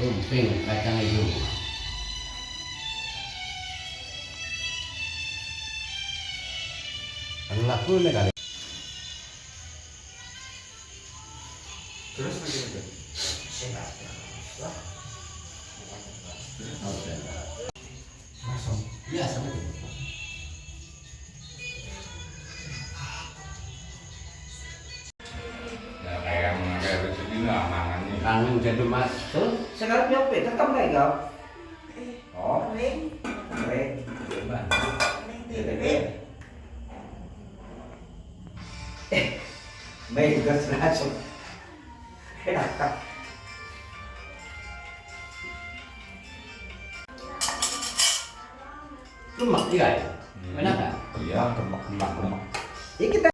tumpeng kacang hijau. Kan laku nih kali. Terus lagi itu. Langsung. Iya sama itu. Ya kayak rezeki nggak mangan nih. Kangen jadi mas tuh. Sekarang nyope tetap nggak kau? Oh, Kering, keren. Coba. kering tempe. Baik juga langsung. Lemak iya ya. Enak kan? Iya. Ini kita